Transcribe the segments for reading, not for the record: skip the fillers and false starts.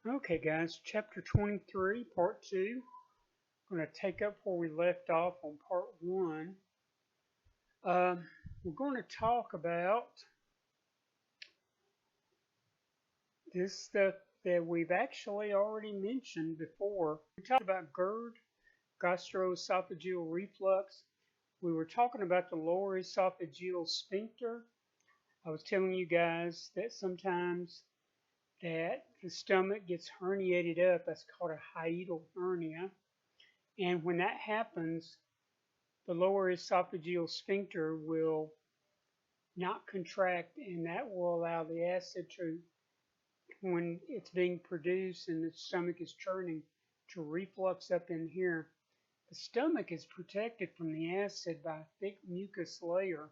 Okay, guys, chapter 23, part 2. I'm going to take up where we left off on part 1. We're going to talk about this stuff that we've actually already mentioned before. We talked about GERD, gastroesophageal reflux. We were talking about the lower esophageal sphincter. I was telling you guys that sometimes that the stomach gets herniated up. That's called a hiatal hernia. And when that happens, the lower esophageal sphincter will not contract, and that will allow the acid to, when it's being produced and the stomach is churning, to reflux up in here. The stomach is protected from the acid by a thick mucus layer.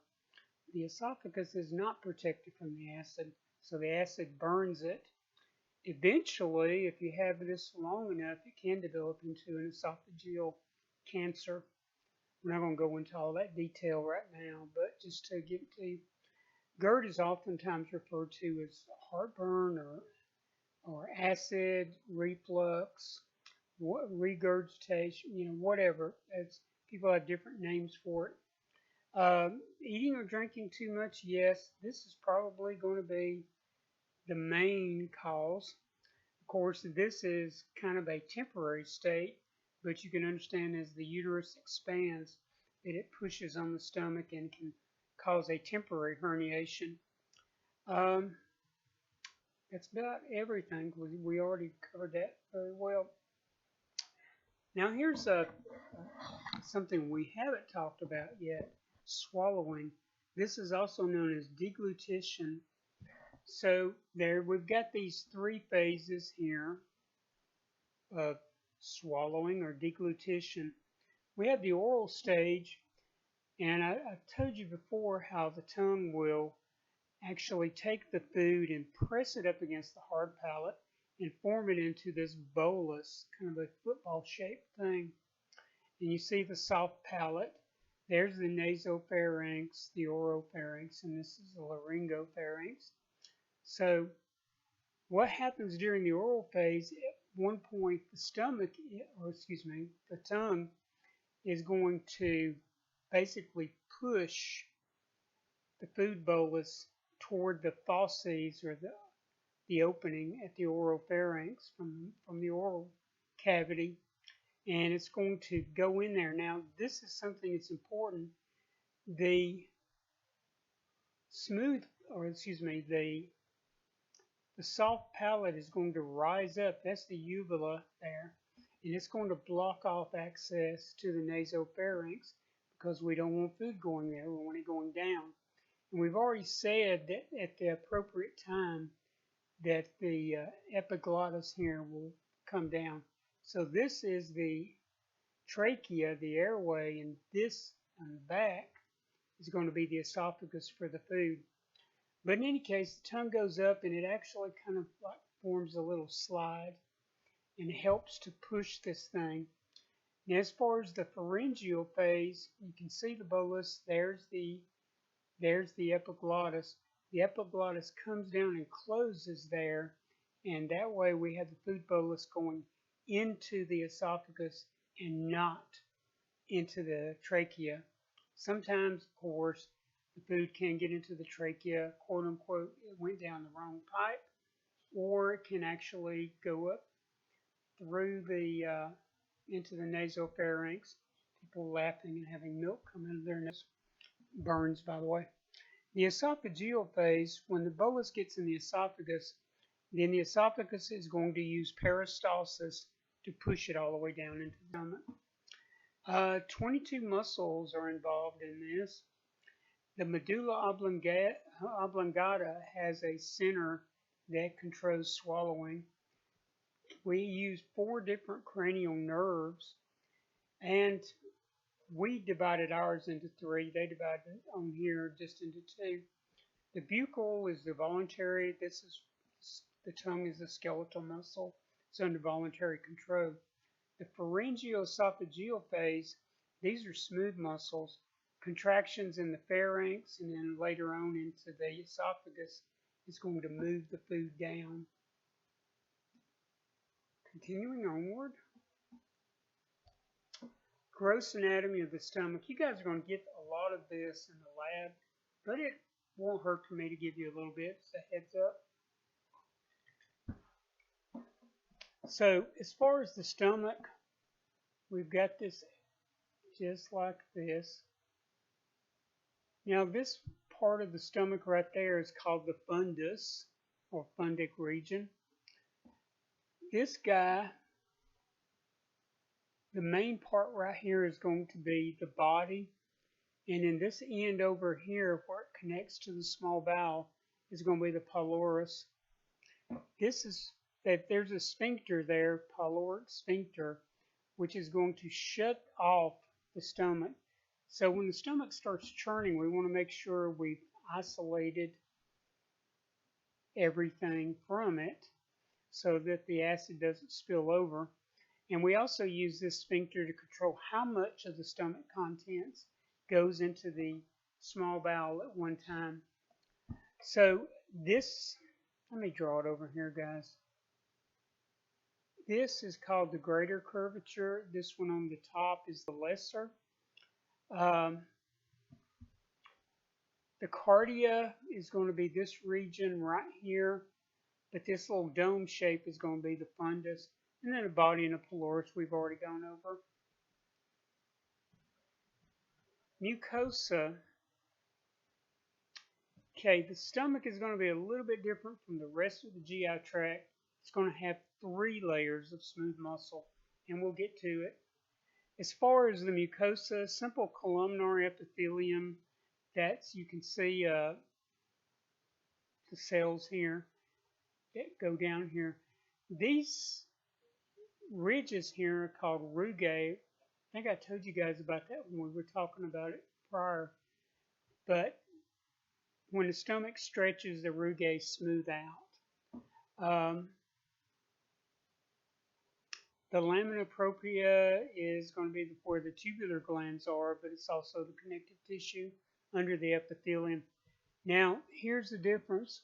The esophagus is not protected from the acid, so the acid burns it. Eventually, if you have this long enough, it can develop into an esophageal cancer. We're not going to go into all that detail right now, but just to get to you, GERD is oftentimes referred to as heartburn or acid reflux, regurgitation, whatever. It's, people have different names for it. Eating or drinking too much, yes, this is probably going to be the main cause. Of course, this is kind of a temporary state, but you can understand as the uterus expands that it pushes on the stomach and can cause a temporary herniation. Um, that's about everything. We already covered that very well. Now here's something we haven't talked about yet, swallowing. This is also known as deglutition. So there we've got these three phases here of swallowing or deglutition. We have the oral stage, and I've told you before how the tongue will actually take the food and press it up against the hard palate and form it into this bolus, kind of a football shaped thing. And you see the soft palate. There's the nasopharynx, the oropharynx, and this is the laryngopharynx. So what happens during the oral phase, at one point the stomach, or excuse me, the tongue is going to basically push the food bolus toward the fauces or the opening at the oropharynx from the oral cavity, and it's going to go in there. Now, this is something that's important. The smooth, or excuse me, the soft palate is going to rise up. That's the uvula there, and it's going to block off access to the nasopharynx because we don't want food going there. We want it going down. And we've already said that at the appropriate time that the epiglottis here will come down. So this is the trachea, the airway, and this on the back is going to be the esophagus for the food. But in any case, the tongue goes up and it actually kind of like forms a little slide and helps to push this thing. Now, as far as the pharyngeal phase, you can see the bolus. There's the epiglottis. The epiglottis comes down and closes there, and that way we have the food bolus going into the esophagus and not into the trachea. Sometimes, of course, the food can get into the trachea, quote unquote, it went down the wrong pipe, or it can actually go up through the into the nasopharynx. People laughing and having milk come out of their nose. Burns, by the way. The esophageal phase, when the bolus gets in the esophagus, then the esophagus is going to use peristalsis to push it all the way down into the stomach. 22 muscles are involved in this. The medulla oblongata has a center that controls swallowing. We use 4 different cranial nerves, and we divided ours into 3. They divided on here just into 2. The buccal is the voluntary. This is the tongue is the skeletal muscle. It's under voluntary control. The pharyngeoesophageal phase, these are smooth muscles. Contractions in the pharynx, and then later on into the esophagus is going to move the food down. Continuing onward. Gross anatomy of the stomach. You guys are going to get a lot of this in the lab, but it won't hurt for me to give you a little bit as a heads up. So as far as the stomach, we've got this just like this. Now this part of the stomach right there is called the fundus or fundic region. This guy, the main part right here is going to be the body, and in this end over here where it connects to the small bowel is going to be the pylorus. This is that there's a sphincter there, pyloric sphincter, which is going to shut off the stomach. So when the stomach starts churning, we want to make sure we've isolated everything from it so that the acid doesn't spill over. And we also use this sphincter to control how much of the stomach contents goes into the small bowel at one time. So this, let me draw it over here, guys. This is called the greater curvature. This one on the top is the lesser. The cardia is going to be this region right here, but this little dome shape is going to be the fundus. And then the body and the pylorus we've already gone over. Mucosa. Okay, the stomach is going to be a little bit different from the rest of the GI tract. It's going to have 3 layers of smooth muscle, and we'll get to it. As far as the mucosa, simple columnar epithelium, that's, you can see the cells here that go down here. These ridges here are called rugae. I think I told you guys about that when we were talking about it prior. But when the stomach stretches, the rugae smooth out. The lamina propria is going to be where the tubular glands are, but it's also the connective tissue under the epithelium. Now, here's the difference.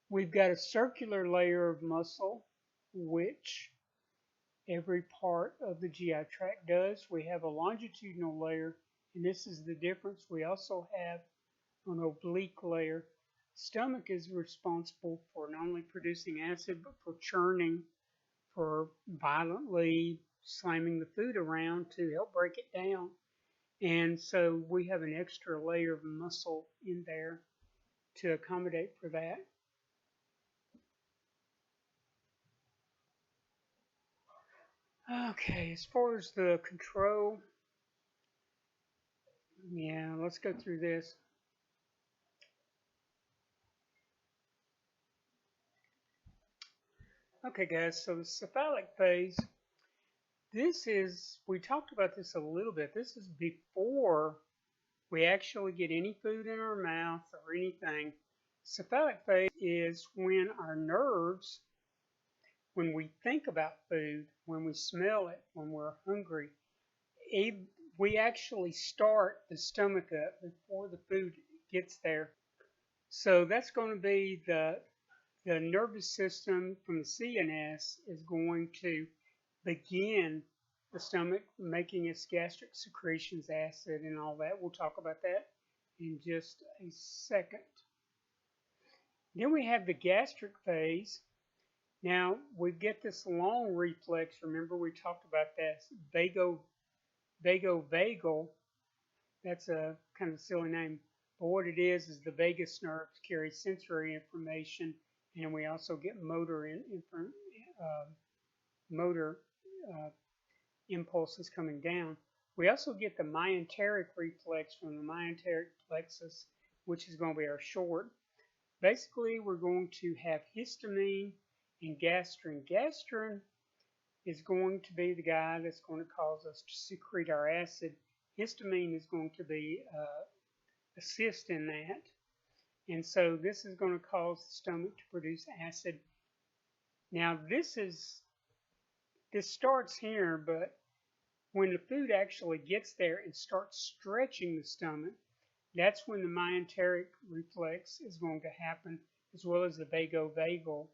We've got a circular layer of muscle, which every part of the GI tract does. We have a longitudinal layer, and this is the difference. We also have an oblique layer. Stomach is responsible for not only producing acid, but for churning, for violently slamming the food around to help break it down. And so we have an extra layer of muscle in there to accommodate for that. Okay, as far as the control, yeah, let's go through this. Okay, guys, so the cephalic phase, this is, we talked about this a little bit. This is before we actually get any food in our mouth or anything. Cephalic phase is when our nerves, when we think about food, when we smell it, when we're hungry, we actually start the stomach up before the food gets there. So that's going to be the nervous system from the CNS is going to begin the stomach making its gastric secretions, acid, and all that. We'll talk about that in just a second. Then we have the gastric phase. Now, we get this long reflex. Remember, we talked about that. Vagovagal. That's a kind of silly name. But what it is the vagus nerves carry sensory information, and we also get motor impulses coming down. We also get the myenteric reflex from the myenteric plexus, which is going to be our short. Basically, we're going to have histamine and gastrin. Gastrin is going to be the guy that's going to cause us to secrete our acid. Histamine is going to be assist in that. And so this is going to cause the stomach to produce acid. Now this starts here, but when the food actually gets there and starts stretching the stomach, that's when the myenteric reflex is going to happen, as well as the vagovagal.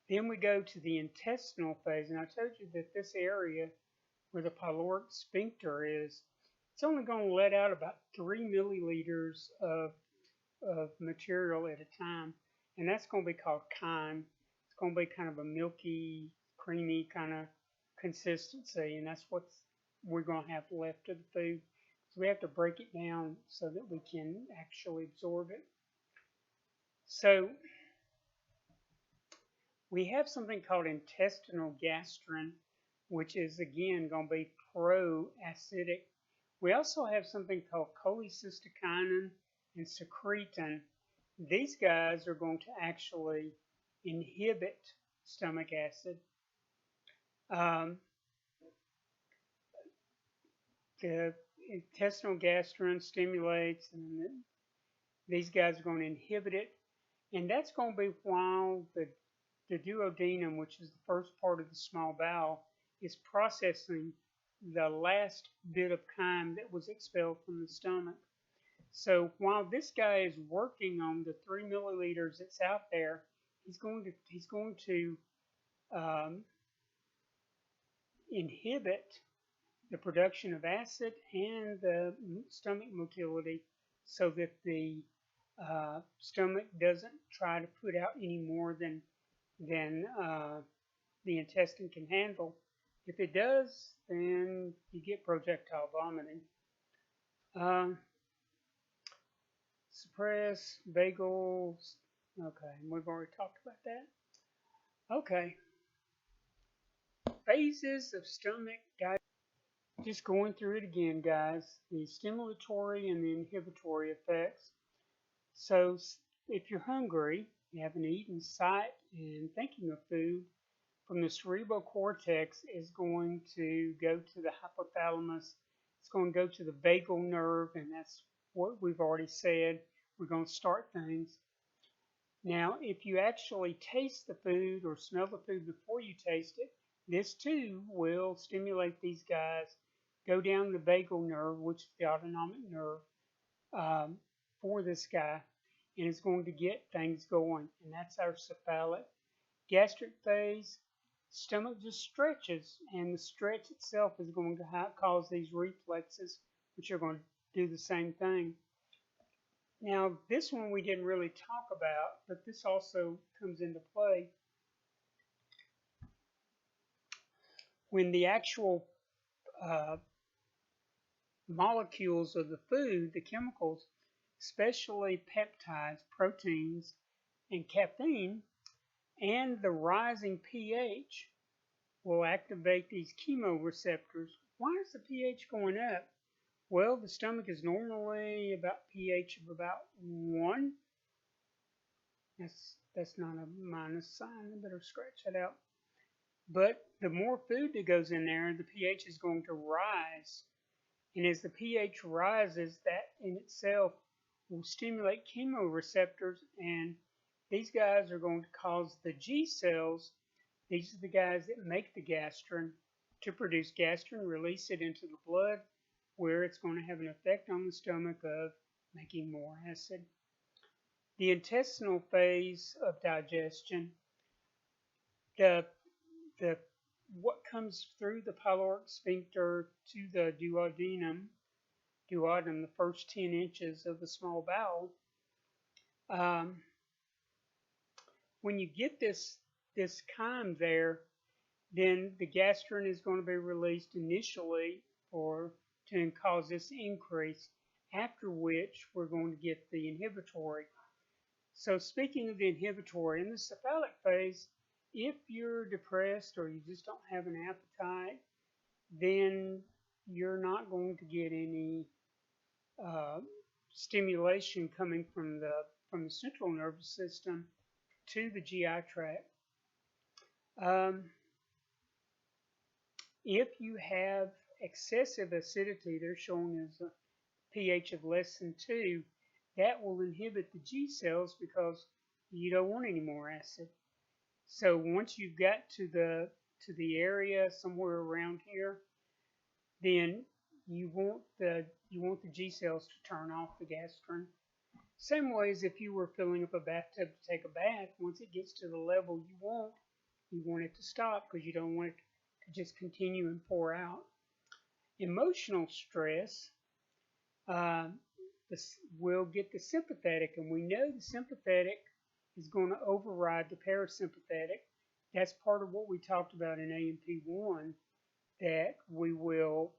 Then we go to the intestinal phase, and I told you that this area where the pyloric sphincter is, it's only going to let out about 3 milliliters of material at a time, and that's going to be called chyme. It's going to be kind of a milky, creamy kind of consistency, and that's what we're going to have left of the food. So we have to break it down so that we can actually absorb it. So we have something called intestinal gastrin, which is again going to be pro-acidic. We also have something called cholecystokinin and secretin. These guys are going to actually inhibit stomach acid. The intestinal gastrin stimulates, and these guys are going to inhibit it. And that's going to be while the duodenum, which is the first part of the small bowel, is processing the last bit of chyme that was expelled from the stomach. So while this guy is working on the 3 milliliters that's out there, he's going to inhibit the production of acid and the stomach motility, so that the stomach doesn't try to put out any more than the intestine can handle. If it does, then you get projectile vomiting. Suppress bagels. Okay, we've already talked about that. Okay. Phases of stomach digestion. Just going through it again, guys. The stimulatory and the inhibitory effects. So if you're hungry, you have an eating sight and thinking of food, from the cerebral cortex is going to go to the hypothalamus. It's going to go to the vagal nerve, and that's what we've already said. We're going to start things. Now, if you actually taste the food or smell the food before you taste it, this too will stimulate these guys, go down the vagal nerve, which is the autonomic nerve, for this guy, and it's going to get things going, and that's our cephalic. Gastric phase, stomach just stretches, and the stretch itself is going to cause these reflexes, which are going to do the same thing. Now, this one we didn't really talk about, but this also comes into play. When the actual molecules of the food, the chemicals, especially peptides, proteins, and caffeine, and the rising pH will activate these chemoreceptors. Why is the pH going up? Well, the stomach is normally about pH of about 1. That's not a minus sign. I better scratch that out. But the more food that goes in there, the pH is going to rise. And as the pH rises, that in itself will stimulate chemoreceptors, and these guys are going to cause the G cells, these are the guys that make the gastrin, to produce gastrin, release it into the blood, where it's going to have an effect on the stomach of making more acid. The intestinal phase of digestion, what comes through the pyloric sphincter to the duodenum, the first 10 inches of the small bowel. When you get this chyme there, then the gastrin is going to be released initially to cause this increase, after which we're going to get the inhibitory. So speaking of the inhibitory, in the cephalic phase, if you're depressed or you just don't have an appetite, then you're not going to get any stimulation coming from the central nervous system to the GI tract. If you have excessive acidity, they're showing as a pH of less than 2, that will inhibit the G cells because you don't want any more acid. So once you've got to the area somewhere around here, then you want the G cells to turn off the gastrin. Same way as if you were filling up a bathtub to take a bath. Once it gets to the level you want, You want it to stop because you don't want it to just continue and pour out. Emotional stress, uh, will get the sympathetic, and we know the sympathetic is going to override the parasympathetic. That's part of what we talked about in AMP1, that we will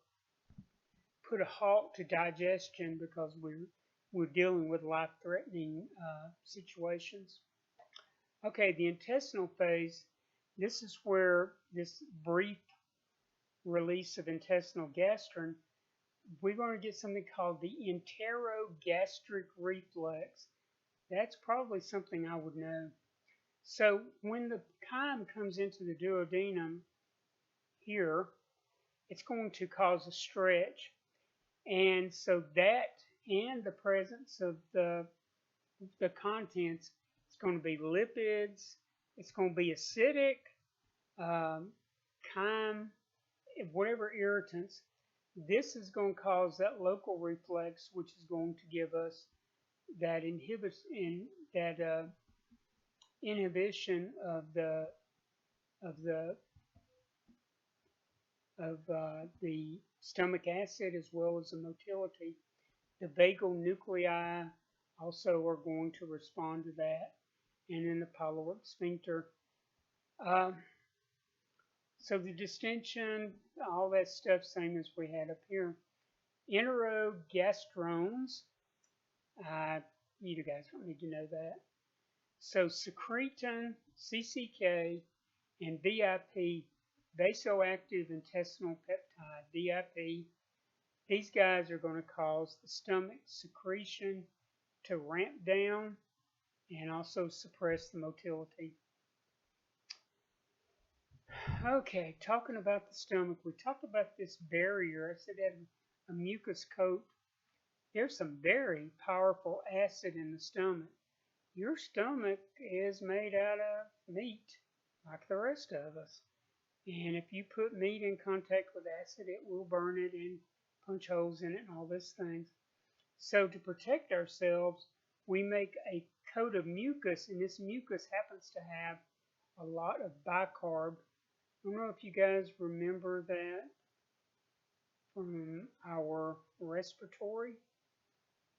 put a halt to digestion because we're dealing with life-threatening situations. Okay, the intestinal phase. This is where this brief release of intestinal gastrin, we're going to get something called the enterogastric reflex. That's probably something I would know. So when the chyme comes into the duodenum here, it's going to cause a stretch. And so that and the presence of the contents, it's going to be lipids, it's going to be acidic, chyme, whatever irritants. This is going to cause that local reflex, which is going to give us that inhibition of the stomach acid as well as the motility. The vagal nuclei also are going to respond to that, and then the pyloric sphincter. So the distension, all that stuff, same as we had up here. Enterogastrones, you guys don't need to know that. So secretin, CCK, and VIP, vasoactive intestinal peptide, VIP, these guys are going to cause the stomach secretion to ramp down and also suppress the motility. Okay, talking about the stomach, we talked about this barrier. I said it had a mucus coat. There's some very powerful acid in the stomach. Your stomach is made out of meat, like the rest of us. And if you put meat in contact with acid, it will burn it and punch holes in it and all these things. So to protect ourselves, we make a coat of mucus, and this mucus happens to have a lot of bicarb. I don't know if you guys remember that from our respiratory.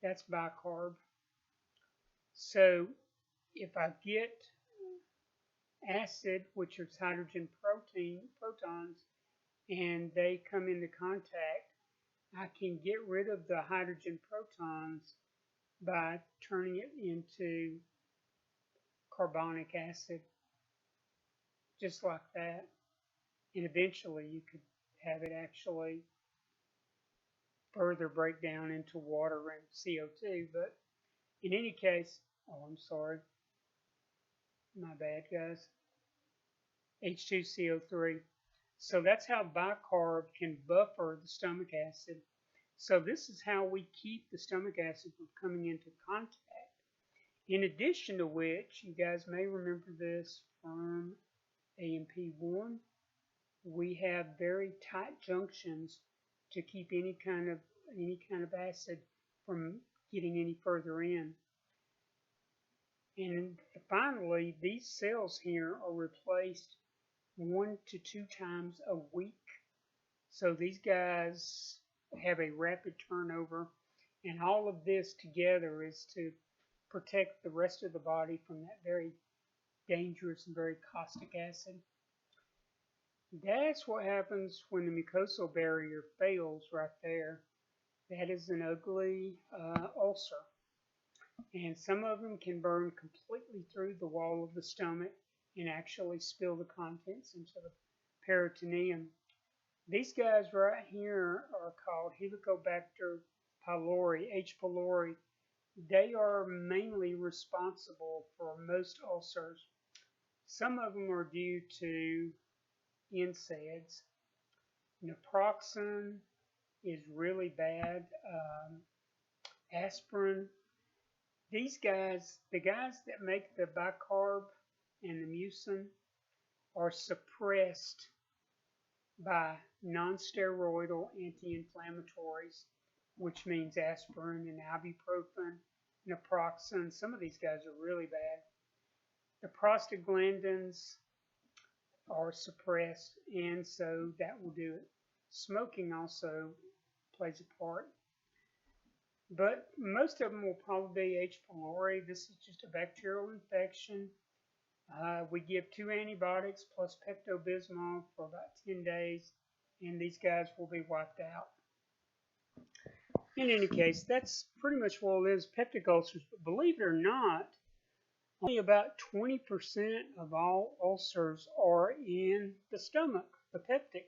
That's bicarb. So if I get acid, which is hydrogen protons, and they come into contact, I can get rid of the hydrogen protons by turning it into carbonic acid, just like that. And eventually you could have it actually further break down into water and CO2. But in any case, oh, I'm sorry. My bad, guys. H2CO3. So that's how bicarb can buffer the stomach acid. So this is how we keep the stomach acid from coming into contact. In addition to which, you guys may remember this from AMP1, we have very tight junctions to keep any kind of acid from getting any further in. And finally, these cells here are replaced 1 to 2 times a week. So these guys have a rapid turnover, and all of this together is to protect the rest of the body from that very dangerous and very caustic acid. That's what happens when the mucosal barrier fails right there. That is an ugly ulcer. And some of them can burn completely through the wall of the stomach and actually spill the contents into the peritoneum. These guys right here are called Helicobacter pylori, H. pylori. They are mainly responsible for most ulcers. Some of them are due to NSAIDs. Naproxen is really bad. Aspirin. These guys, the guys that make the bicarb and the mucin, are suppressed by non-steroidal anti-inflammatories, which means aspirin and ibuprofen, naproxen. Some of these guys are really bad. The prostaglandins, are suppressed, and so that will do it. Smoking also plays a part, but most of them will probably be H. pylori. This is just a bacterial infection. We give 2 antibiotics plus Pepto-Bismol for about 10 days, and these guys will be wiped out. In any case, that's pretty much what it is, peptic ulcers. But believe it or not, only about 20% of all ulcers are in the stomach, the peptic.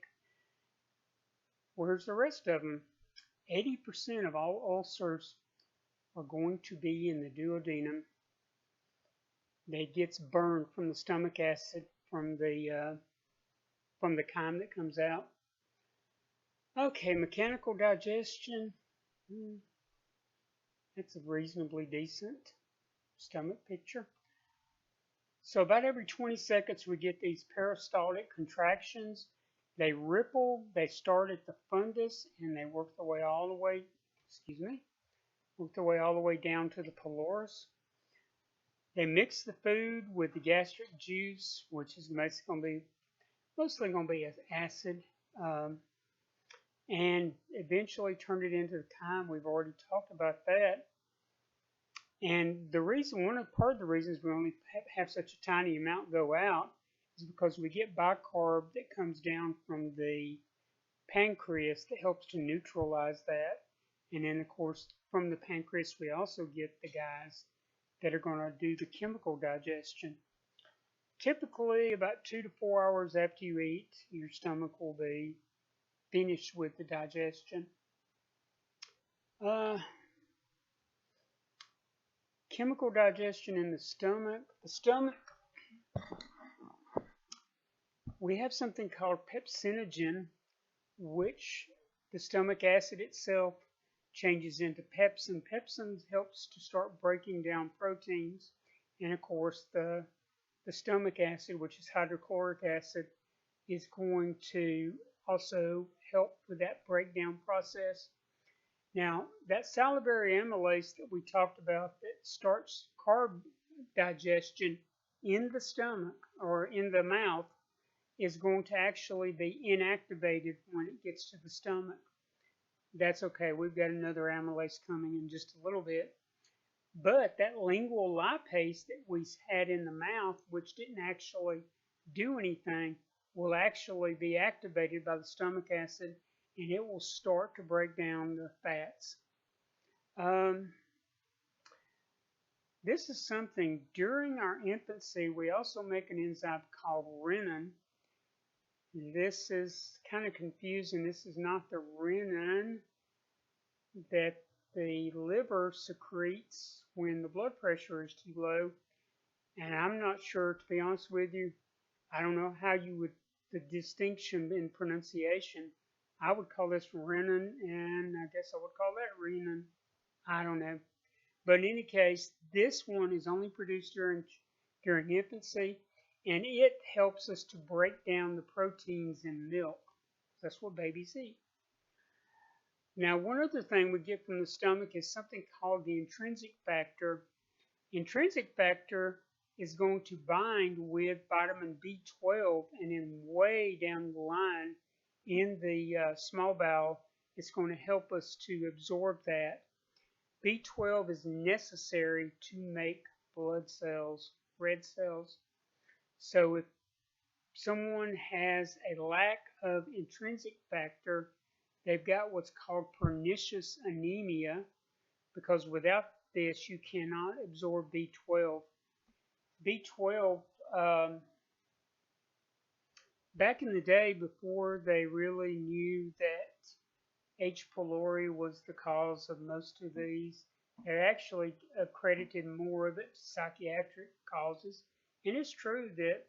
Where's the rest of them? 80% of all ulcers are going to be in the duodenum. That gets burned from the stomach acid from the chyme that comes out. Okay, mechanical digestion. That's a reasonably decent stomach picture. So about every 20 seconds we get these peristaltic contractions. They ripple, they start at the fundus, and they work their way all the way, down to the pylorus. They mix the food with the gastric juice, which is mostly going to be acid, and eventually turn it into the chyme. We've already talked about that. And part of the reasons we only have such a tiny amount go out is because we get bicarb that comes down from the pancreas that helps to neutralize that. And then, of course, from the pancreas, we also get the guys that are going to do the chemical digestion. Typically, about 2 to 4 hours after you eat, your stomach will be finished with the digestion. Chemical digestion in the stomach. The stomach, we have something called pepsinogen, which the stomach acid itself changes into pepsin. Pepsin helps to start breaking down proteins, and of course the stomach acid, which is hydrochloric acid, is going to also help with that breakdown process. Now, that salivary amylase that we talked about that starts carb digestion in the stomach or in the mouth is going to actually be inactivated when it gets to the stomach. That's okay. We've got another amylase coming in just a little bit. But that lingual lipase that we had in the mouth, which didn't actually do anything, will actually be activated by the stomach acid, and it will start to break down the fats. This is something, during our infancy, we also make an enzyme called renin. This is kind of confusing. This is not the renin that the liver secretes when the blood pressure is too low. And I'm not sure, to be honest with you, I don't know how you would, the distinction in pronunciation. I would call this renin, and I guess I would call that renin. I don't know. But in any case, this one is only produced during infancy, and it helps us to break down the proteins in milk. That's what babies eat. Now, one other thing we get from the stomach is something called the intrinsic factor. Intrinsic factor is going to bind with vitamin B12, and then way down the line in the small bowel, it's going to help us to absorb that. B12 is necessary to make blood cells, red cells. So if someone has a lack of intrinsic factor, they've got what's called pernicious anemia, because without this you cannot absorb B12. B12, back in the day, before they really knew that H. pylori was the cause of most of these, they actually accredited more of it to psychiatric causes. And it's true that,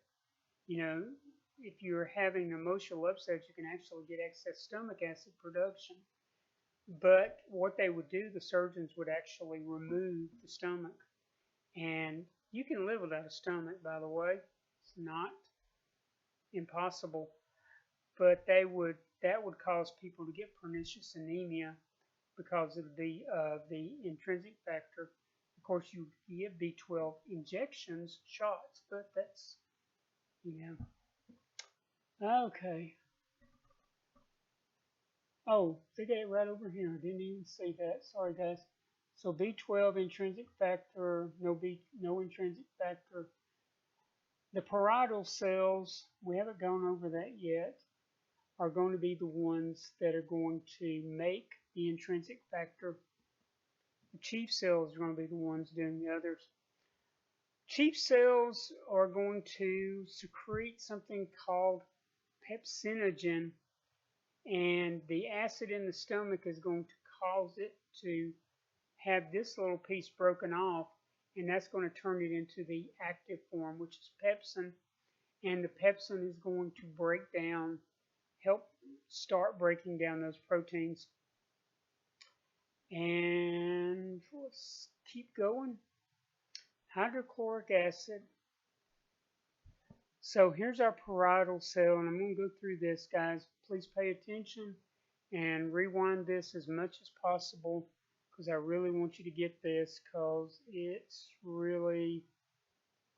if you're having emotional upset, you can actually get excess stomach acid production. But what they would do, the surgeons would actually remove the stomach. And you can live without a stomach, by the way. It's not impossible. But that would cause people to get pernicious anemia because of the intrinsic factor. Of course, you get B12 injections, shots, but that's, Okay. Oh, they got it right over here. I didn't even see that. Sorry, guys. So B12 intrinsic factor, no intrinsic factor. The parietal cells, we haven't gone over that yet, are going to be the ones that are going to make the intrinsic factor. The chief cells are going to be the ones doing the others. Chief cells are going to secrete something called pepsinogen, and the acid in the stomach is going to cause it to have this little piece broken off, and that's going to turn it into the active form, which is pepsin, and the pepsin is going to help start breaking down those proteins. And let's keep going. Hydrochloric acid. So here's our parietal cell, and I'm going to go through this, guys. Please pay attention and rewind this as much as possible because I really want you to get this because it's really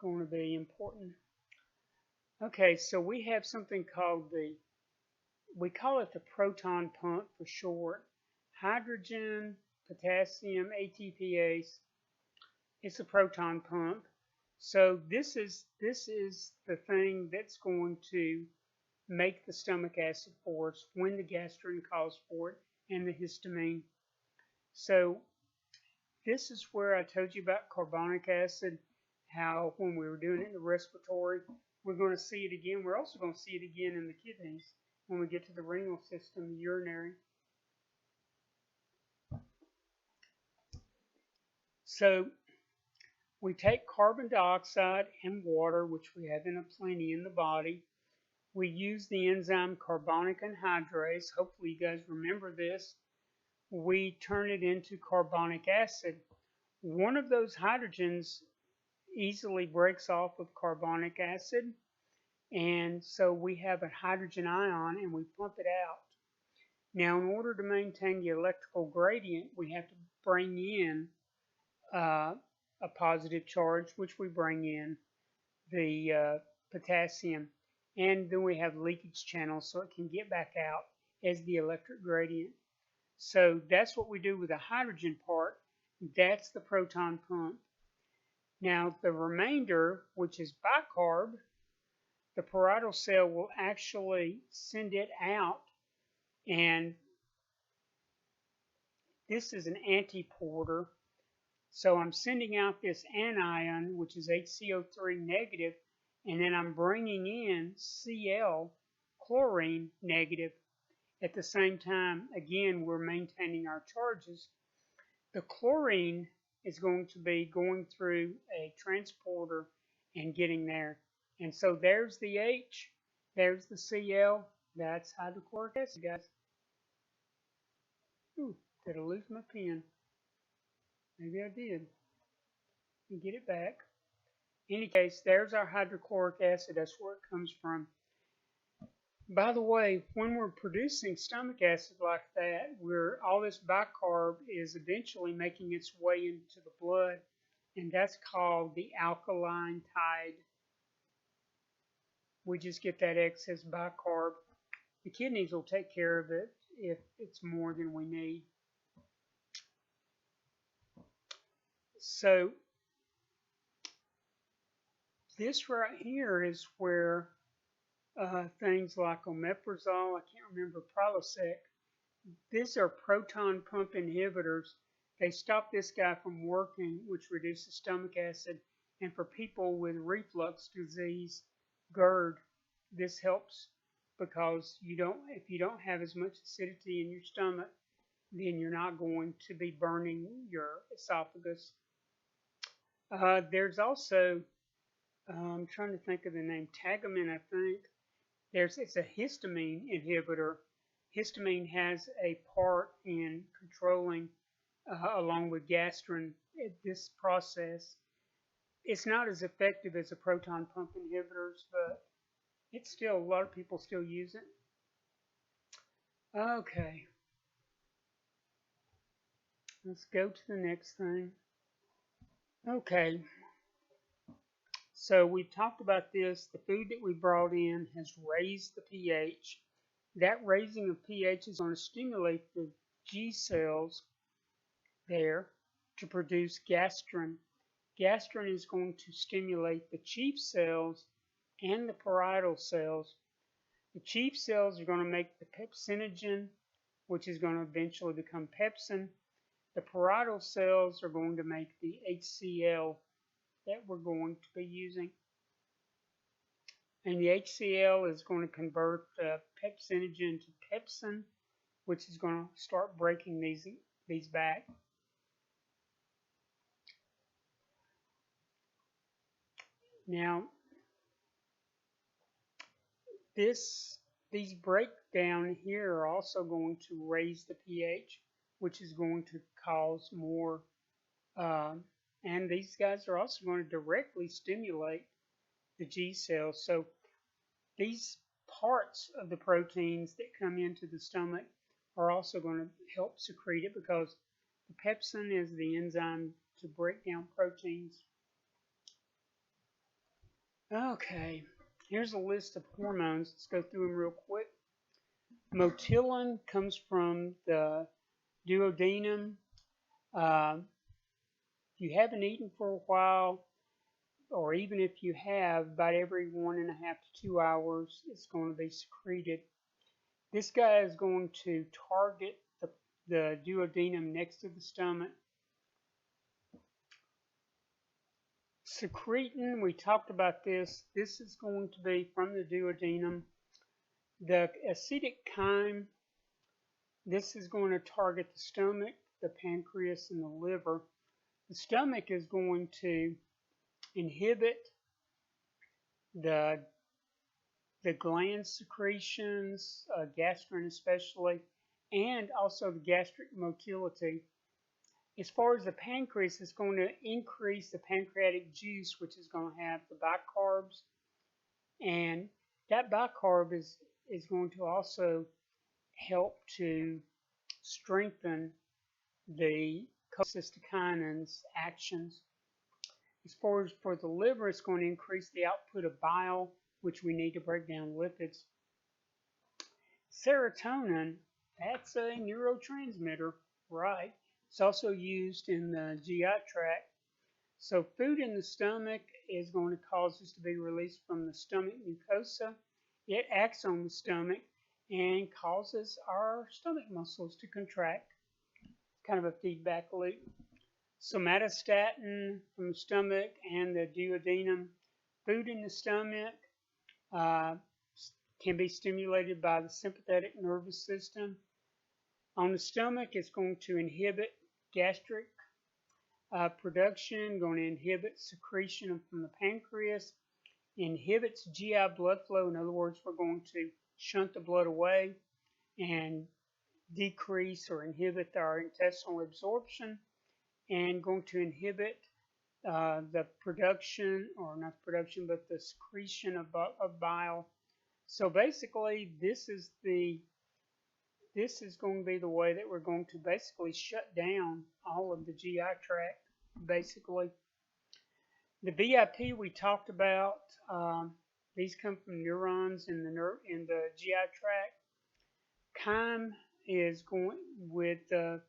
going to be important. Okay, so we have something called we call it the proton pump for short. Hydrogen, potassium, ATPase. It's a proton pump. So this is the thing that's going to make the stomach acid for us when the gastrin calls for it and the histamine. So this is where I told you about carbonic acid, how when we were doing it in the respiratory, we're going to see it again. We're also going to see it again in the kidneys when we get to the renal system, the urinary. So we take carbon dioxide and water, which we have in a plenty in the body. We use the enzyme carbonic anhydrase. Hopefully you guys remember this. We turn it into carbonic acid. One of those hydrogens easily breaks off with carbonic acid, and so we have a hydrogen ion and we pump it out. Now, in order to maintain the electrical gradient, we have to bring in a positive charge, which we bring in the potassium, and then we have leakage channels so it can get back out as the electric gradient. So that's what we do with the hydrogen part. That's the proton pump. Now the remainder, which is bicarb, the parietal cell will actually send it out, and this is an antiporter. So I'm sending out this anion, which is HCO3 negative, and then I'm bringing in Cl, chlorine negative. At the same time, again, we're maintaining our charges. The chlorine is going to be going through a transporter and getting there. And so there's the H, there's the Cl, that's hydrochloric acid, guys. Ooh, did I lose my pen? Maybe I did. And get it back. In any case, there's our hydrochloric acid. That's where it comes from. By the way, when we're producing stomach acid like that, all this bicarb is eventually making its way into the blood, and that's called the alkaline tide. We just get that excess bicarb. The kidneys will take care of it if it's more than we need. So this right here is where things like omeprazole, I can't remember, Prilosec, these are proton pump inhibitors. They stop this guy from working, which reduces stomach acid. And for people with reflux disease, GERD, this helps because if you don't have as much acidity in your stomach, then you're not going to be burning your esophagus. There's also, I'm trying to think of the name, Tagamet, I think. It's a histamine inhibitor. Histamine has a part in controlling, along with gastrin, this process. It's not as effective as the proton pump inhibitors, but it's still, a lot of people still use it. Okay. Let's go to the next thing. Okay. So we've talked about this. The food that we brought in has raised the pH. That raising of pH is going to stimulate the G cells there to produce gastrin. Gastrin is going to stimulate the chief cells and the parietal cells. The chief cells are going to make the pepsinogen, which is going to eventually become pepsin. The parietal cells are going to make the HCl that we're going to be using. And the HCl is going to convert the pepsinogen to pepsin, which is going to start breaking these back. Now, these breakdown here are also going to raise the pH, which is going to cause more, and these guys are also going to directly stimulate the G cells. So these parts of the proteins that come into the stomach are also going to help secrete it, because the pepsin is the enzyme to break down proteins. Okay, here's a list of hormones. Let's go through them real quick. Motilin comes from the duodenum. If you haven't eaten for a while, or even if you have, about every 1.5 to 2 hours, it's going to be secreted. This guy is going to target the duodenum next to the stomach. Secretin, we talked about this. This is going to be from the duodenum. The acetic chyme, this is going to target the stomach, the pancreas, and the liver. The stomach is going to inhibit the gland secretions, gastrin especially, and also the gastric motility. As far as the pancreas, it's going to increase the pancreatic juice, which is going to have the bicarbs, and that bicarb is going to also help to strengthen the cholecystokinin actions. As far as for the liver, it's going to increase the output of bile, which we need to break down lipids. Serotonin, that's a neurotransmitter, right? It's also used in the GI tract. So food in the stomach is going to cause this to be released from the stomach mucosa. It acts on the stomach and causes our stomach muscles to contract. Kind of a feedback loop. Somatostatin from the stomach and the duodenum. Food in the stomach can be stimulated by the sympathetic nervous system. On the stomach, it's going to inhibit gastric production, going to inhibit secretion from the pancreas, inhibits GI blood flow. In other words, we're going to shunt the blood away and decrease or inhibit our intestinal absorption, and going to inhibit the production, or not production, but the secretion of bile. So basically, this is going to be the way that we're going to basically shut down all of the GI tract, basically. The VIP we talked about, these come from neurons in the GI tract. Chyme is going with the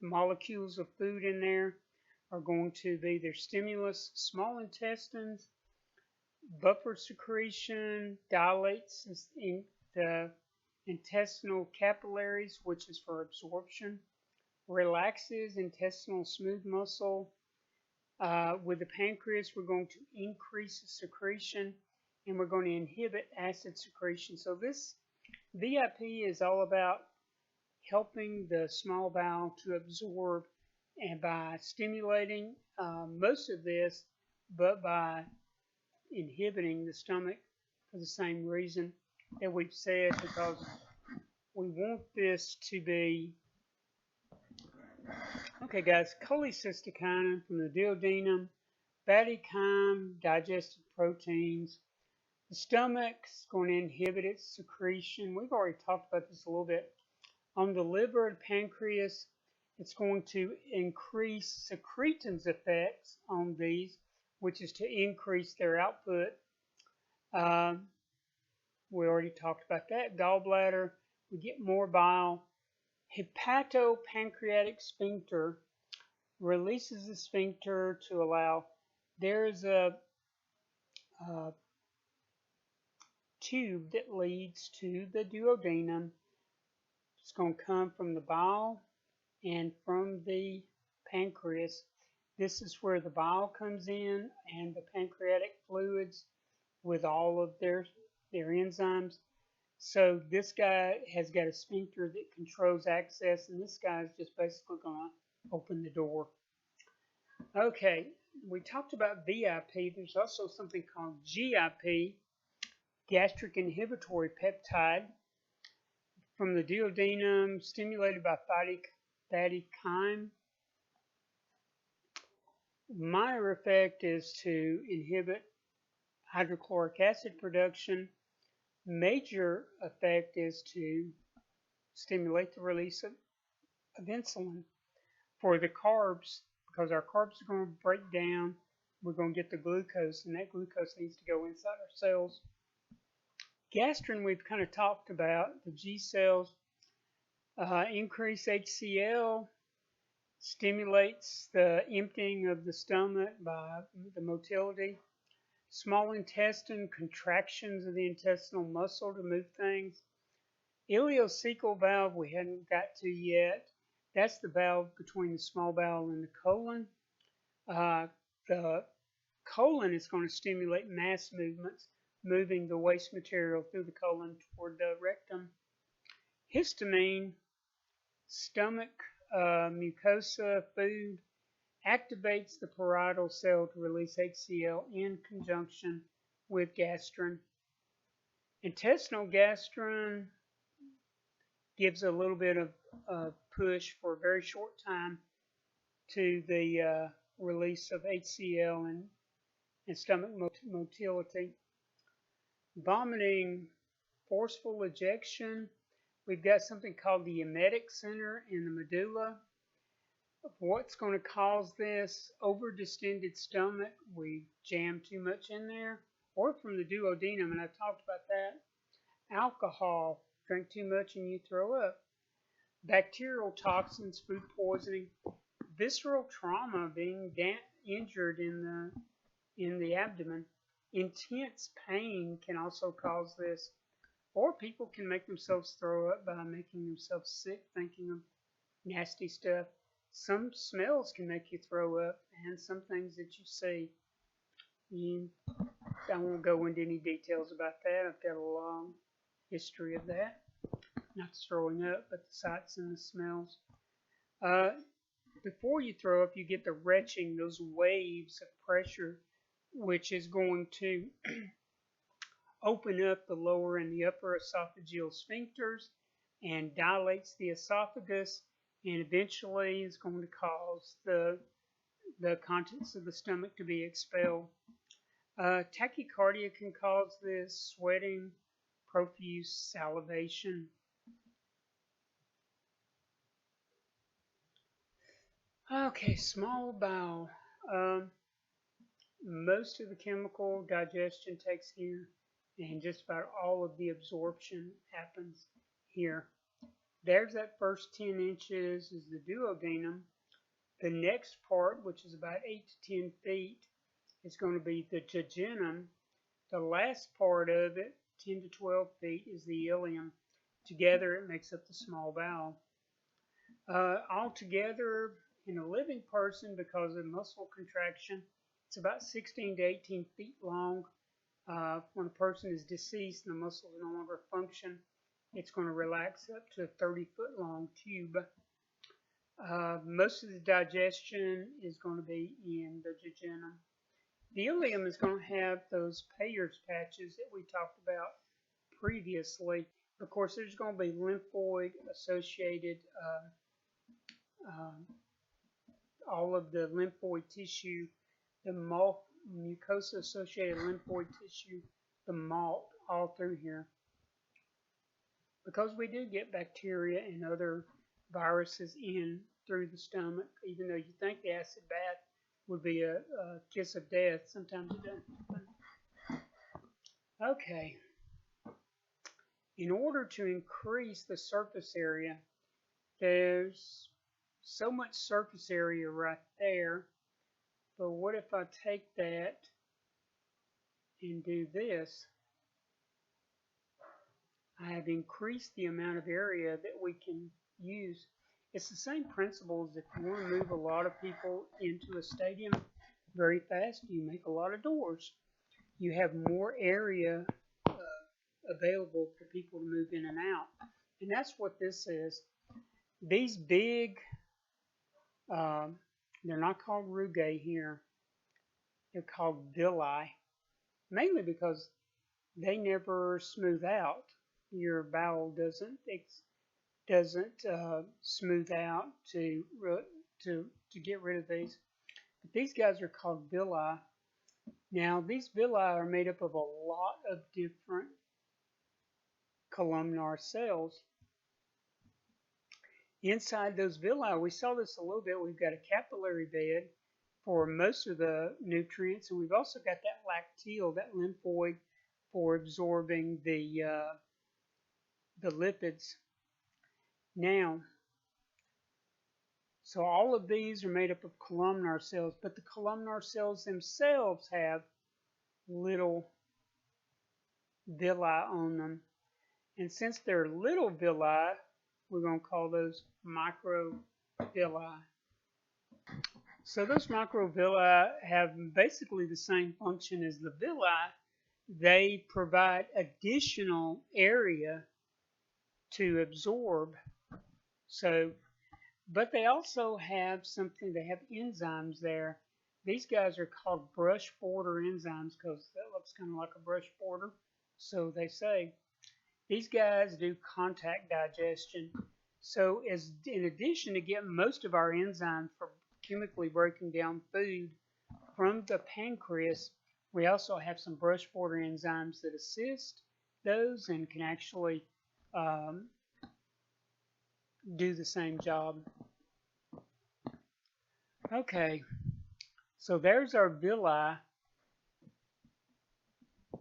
molecules of food in there are going to be their stimulus, small intestines, buffer secretion, dilates in the intestinal capillaries, which is for absorption, relaxes intestinal smooth muscle. With the pancreas, we're going to increase the secretion, and we're going to inhibit acid secretion. So this VIP is all about helping the small bowel to absorb, and by stimulating most of this, but by inhibiting the stomach for the same reason that we've said, because we want this to be, okay guys, cholecystokinin from the duodenum, fatty chyme, digested proteins. The stomach's going to inhibit its secretion. We've already talked about this a little bit. On the liver and pancreas, It's going to increase secretin's effects on these, which is to increase their output. Um, we already talked about that. Gallbladder, we get more bile. Hepatopancreatic sphincter releases the sphincter to allow. There's a tube that leads to the duodenum. It's going to come from the bile and from the pancreas. This is where the bile comes in and the pancreatic fluids with all of their enzymes. So this guy has got a sphincter that controls access, and this guy is just basically going to open the door. Okay, we talked about VIP. There's also something called GIP, gastric inhibitory peptide, from the duodenum, stimulated by fatty chyme. Minor effect is to inhibit hydrochloric acid production. Major effect is to stimulate the release of insulin. For the carbs, because our carbs are going to break down, we're going to get the glucose, and that glucose needs to go inside our cells. Gastrin, we've kind of talked about. The G cells increase HCl, stimulates the emptying of the stomach by the motility. Small intestine, contractions of the intestinal muscle to move things. Ileocecal valve we hadn't got to yet. That's the valve between the small bowel and the colon. The colon is going to stimulate mass movements, moving the waste material through the colon toward the rectum. Histamine, stomach mucosa, food, activates the parietal cell to release HCl in conjunction with gastrin. Intestinal gastrin gives a little bit of push for a very short time to the release of HCl and stomach motility. Vomiting, forceful ejection. We've got something called the emetic center in the medulla. What's going to cause this? Overdistended stomach. We jam too much in there. Or from the duodenum, and I've talked about that. Alcohol. Drink too much and you throw up. Bacterial toxins, food poisoning. Visceral trauma, being injured in the abdomen. Intense pain can also cause this. Or people can make themselves throw up by making themselves sick, thinking of nasty stuff. Some smells can make you throw up, and some things that you see. I won't go into any details about that. I've got a long history of that. Not the throwing up, but the sights and the smells. Before you throw up, you get the retching, those waves of pressure, which is going to open up the lower and the upper esophageal sphincters and dilates the esophagus, and eventually is going to cause the contents of the stomach to be expelled. Tachycardia can cause this, sweating, profuse salivation. Okay, small bowel. Most of the chemical digestion takes here, and just about all of the absorption happens here. There's that first 10 inches is the duodenum. The next part, which is about 8 to 10 feet, is going to be the jejunum. The last part of it, 10 to 12 feet, is the ileum. Together, it makes up the small bowel. Altogether, in a living person, because of muscle contraction, it's about 16 to 18 feet long. When a person is deceased and the muscles no longer function, it's going to relax up to a 30-foot long tube. Most of the digestion is going to be in the jejunum. The ileum is going to have those Peyer's patches that we talked about previously. Of course, there's going to be lymphoid associated, all of the lymphoid tissue, the mucosa associated lymphoid tissue, the malt, all through here. Because we do get bacteria and other viruses in through the stomach, even though you think the acid bath would be a kiss of death. Sometimes it doesn't. Okay. In order to increase the surface area, there's so much surface area right there. But what if I take that and do this? I have increased the amount of area that we can use. It's the same principle as if you want to move a lot of people into a stadium very fast, you make a lot of doors. You have more area available for people to move in and out. And that's what this is. These big, they're not called rugae here. They're called villi, mainly because they never smooth out. Your bowel doesn't smooth out to get rid of these. But these guys are called villi. Now these villi are made up of a lot of different columnar cells. Inside those villi, we saw this a little bit. We've got a capillary bed for most of the nutrients, and we've also got that lacteal, that lymphoid, for absorbing the lipids. Now, so all of these are made up of columnar cells, but the columnar cells themselves have little villi on them. And since they're little villi, we're going to call those microvilli. So those microvilli have basically the same function as the villi. They provide additional area to absorb. So, but they also have something, they have enzymes there. These guys are called brush border enzymes because that looks kind of like a brush border, so they say. These guys do contact digestion. So as in addition to getting most of our enzymes for chemically breaking down food from the pancreas, we also have some brush border enzymes that assist those and can actually do the same job. Okay, so there's our villi.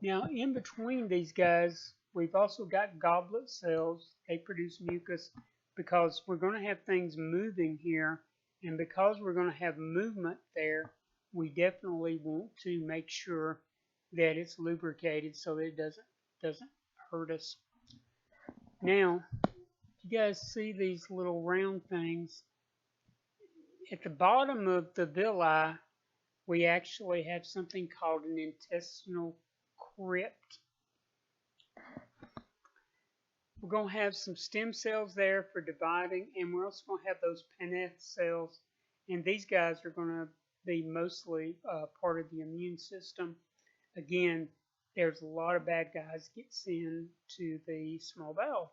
Now in between these guys, we've also got goblet cells. They produce mucus because we're going to have things moving here, and because we're going to have movement there, we definitely want to make sure that it's lubricated so that it doesn't hurt us. Now, you guys see these little round things? At the bottom of the villi, we actually have something called an intestinal crypt. We're going to have some stem cells there for dividing, and we're also going to have those Paneth cells, and these guys are going to be mostly part of the immune system. Again, there's a lot of bad guys gets into the small bowel.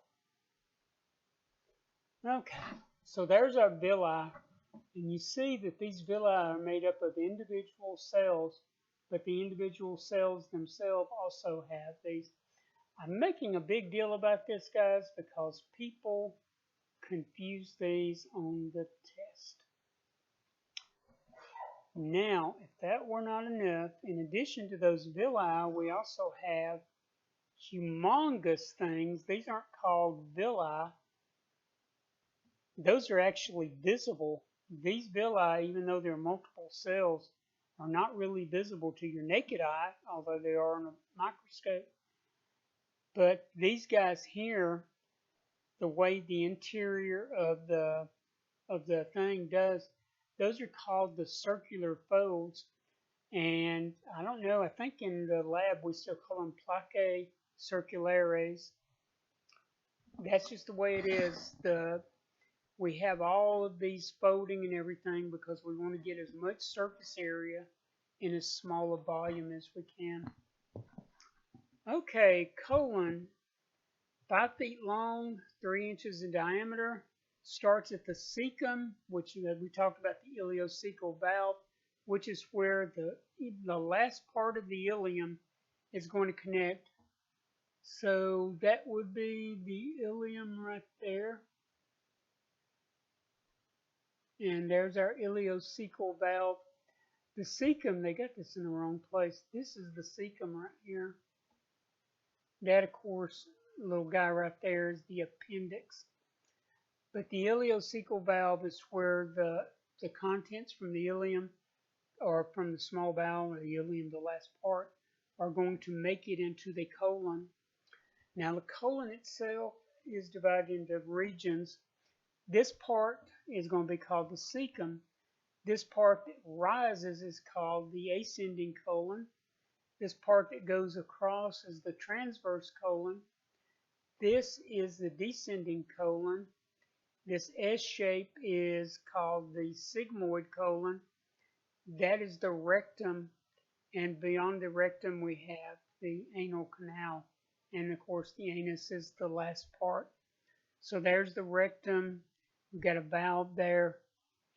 Okay, so there's our villi, and you see that these villi are made up of individual cells, but the individual cells themselves also have these. I'm making a big deal about this, guys, because people confuse these on the test. Now, if that were not enough, in addition to those villi, we also have humongous things. These aren't called villi. Those are actually visible. These villi, even though they're multiple cells, are not really visible to your naked eye, although they are on a microscope. But these guys here, the way the interior of the thing does, those are called the circular folds. And I don't know, I think in the lab we still call them plaques circulares. That's just the way it is. We have all of these folding and everything because we want to get as much surface area in as small a volume as we can. Okay, colon, 5 feet long, 3 inches in diameter, starts at the cecum, which we talked about the ileocecal valve, which is where the last part of the ileum is going to connect. So that would be the ileum right there. And there's our ileocecal valve. The cecum, they got this in the wrong place. This is the cecum right here. That, of course, little guy right there is the appendix. But the ileocecal valve is where the contents from the ileum or from the small bowel or the ileum, the last part, are going to make it into the colon. Now the colon itself is divided into regions. This part is going to be called the cecum. This part that rises is called the ascending colon. This part that goes across is the transverse colon. This is the descending colon. This S shape is called the sigmoid colon. That is the rectum, and beyond the rectum we have the anal canal. And of course the anus is the last part. So there's the rectum. We've got a valve there,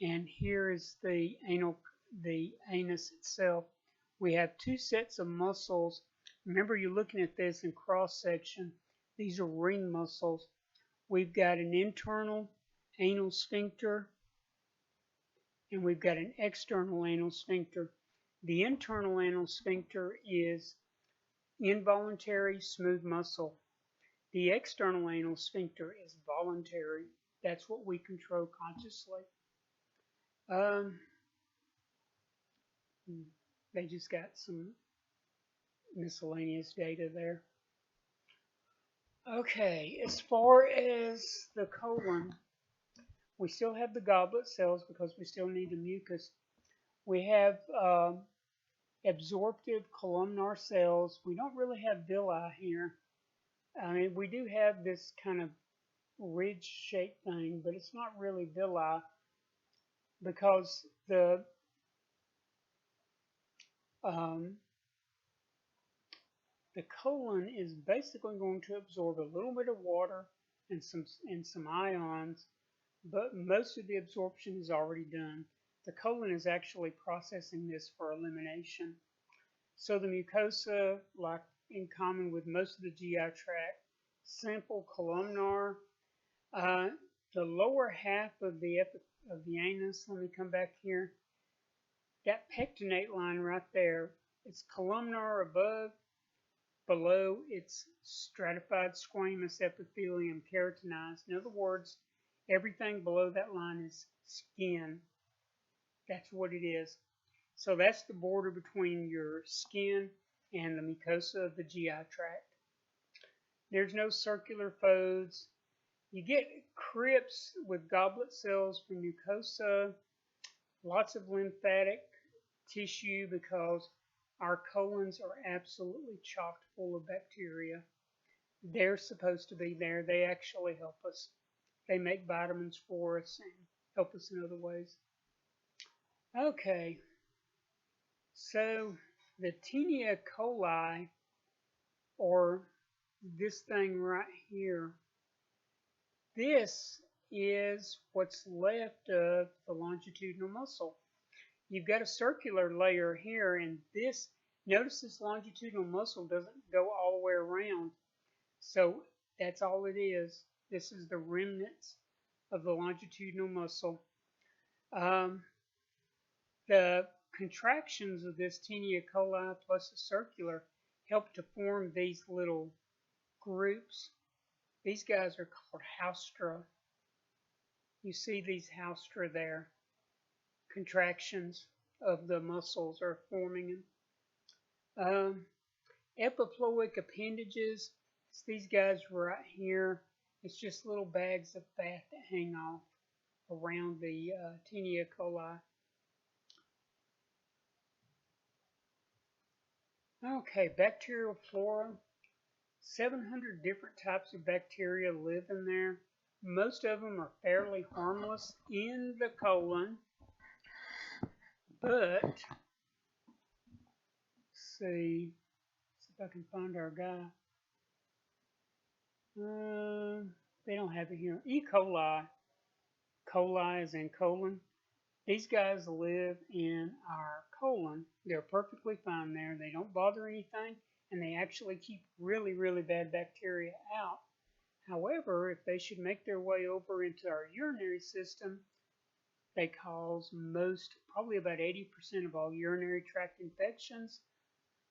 and here is the anus itself. We have two sets of muscles. Remember, you're looking at this in cross section. These are ring muscles. We've got an internal anal sphincter, and we've got an external anal sphincter. The internal anal sphincter is involuntary smooth muscle. The external anal sphincter is voluntary. That's what we control consciously. They just got some miscellaneous data there. Okay, as far as the colon, we still have the goblet cells because we still need the mucus. We have absorptive columnar cells. We don't really have villi here. I mean, we do have this kind of ridge-shaped thing, but it's not really villi because the colon is basically going to absorb a little bit of water and some ions, but most of the absorption is already done. The colon is actually processing this for elimination. So the mucosa, like in common with most of the GI tract, simple columnar. The lower half of the anus, let me come back here. That pectinate line right there, it's columnar above. Below, it's stratified squamous epithelium keratinized. In other words, everything below that line is skin. That's what it is. So that's the border between your skin and the mucosa of the GI tract. There's no circular folds. You get crypts with goblet cells from mucosa, lots of lymphatic tissue because our colons are absolutely chocked full of bacteria. They're supposed to be there. They actually help us. They make vitamins for us and help us in other ways. Okay, so the Taenia coli, or this thing right here, this is what's left of the longitudinal muscle. You've got a circular layer here, and this, notice this longitudinal muscle doesn't go all the way around. So that's all it is. This is the remnants of the longitudinal muscle. The contractions of this Taenia coli plus the circular help to form these little groups. These guys are called haustra. You see these haustra there. Contractions of the muscles are forming them. Epiploic appendages, it's these guys right here. It's just little bags of fat that hang off around the Taenia coli. Okay, bacterial flora. 700 different types of bacteria live in there. Most of them are fairly harmless in the colon. But, let's see if I can find our guy. They don't have it here. E. coli. Coli is in colon. These guys live in our colon. They're perfectly fine there. They don't bother anything, and they actually keep really, really bad bacteria out. However, if they should make their way over into our urinary system, They cause most, probably about 80% of all urinary tract infections